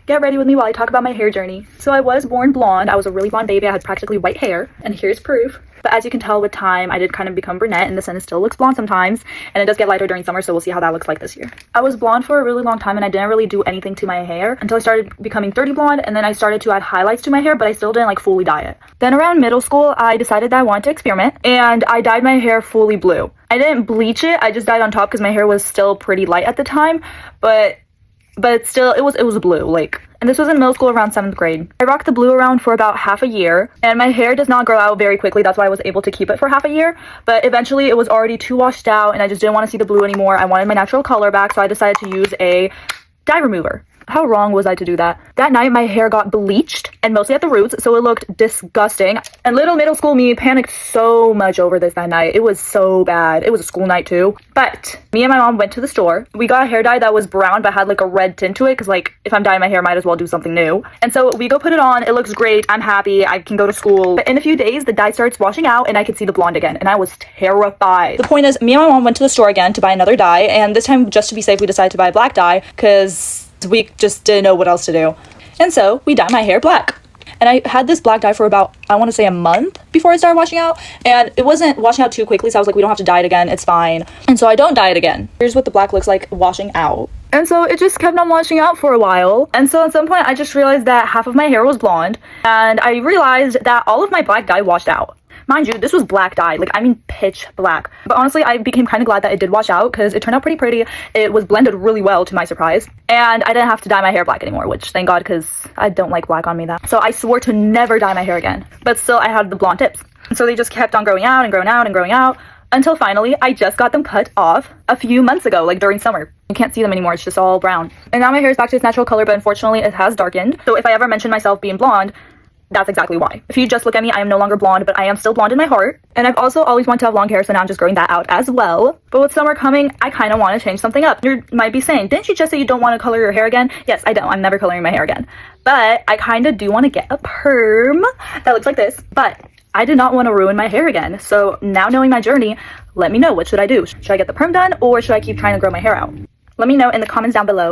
Get ready with me while I talk about my hair journey. So I was born blonde. I was a really blonde baby. I had practically white hair, and here's proof. But as you can tell with time, I did kind of become brunette in the sense it still looks blonde sometimes, and it does get lighter during summer, so we'll see how that looks like this year. I was blonde for a really long time, and I didn't really do anything to my hair until I started becoming 30 blonde, and then I started to add highlights to my hair, but I still didn't like fully dye it. Then around middle school, I decided that I wanted to experiment, and I dyed my hair fully blue. I didn't bleach it, I just dyed on top because my hair was still pretty light at the time, but still, it was blue, like, and this was in middle school around 7th grade. I rocked the blue around for about half a year, and my hair does not grow out very quickly. That's why I was able to keep it for half a year, but eventually it was already too washed out, and I just didn't want to see the blue anymore. I wanted my natural color back, so I decided to use a dye remover. How wrong was I to do that? That night, my hair got bleached, and mostly at the roots, so it looked disgusting. And little middle school me panicked so much over this that night. It was so bad. It was a school night too. But me and my mom went to the store. We got a hair dye that was brown but had like a red tint to it, because like if I'm dyeing my hair, I might as well do something new. And so we go put it on. It looks great. I'm happy. I can go to school. But in a few days, the dye starts washing out, and I could see the blonde again, and I was terrified. The point is, me and my mom went to the store again to buy another dye, and this time, just to be safe, we decided to buy a black dye because we just didn't know what else to do. And so we dyed my hair black. And I had this black dye for about, I want to say, a month before it started washing out. And it wasn't washing out too quickly, so I was like, we don't have to dye it again, it's fine. And so I don't dye it again. Here's what the black looks like washing out. And so it just kept on washing out for a while. And so at some point, I just realized that half of my hair was blonde. And I realized that all of my black dye washed out. Mind you, this was black dye, like I mean pitch black. But honestly, I became kind of glad that it did wash out because it turned out pretty pretty. It was blended really well to my surprise. And I didn't have to dye my hair black anymore, which thank God, because I don't like black on me that. So I swore to never dye my hair again. But still, I had the blonde tips. And so they just kept on growing out and growing out and growing out until finally I just got them cut off a few months ago, like during summer. You can't see them anymore, it's just all brown. And now my hair is back to its natural color, but unfortunately it has darkened. So if I ever mention myself being blonde, that's exactly why. If you just look at me, I am no longer blonde, but I am still blonde in my heart. And I've also always wanted to have long hair, so now I'm just growing that out as well. But with summer coming, I kind of want to change something up. You might be saying, didn't you just say you don't want to color your hair again? Yes, I don't. I'm never coloring my hair again. But I kind of do want to get a perm that looks like this. But I did not want to ruin my hair again. So now knowing my journey, let me know, what should I do? Should I get the perm done, or should I keep trying to grow my hair out? Let me know in the comments down below.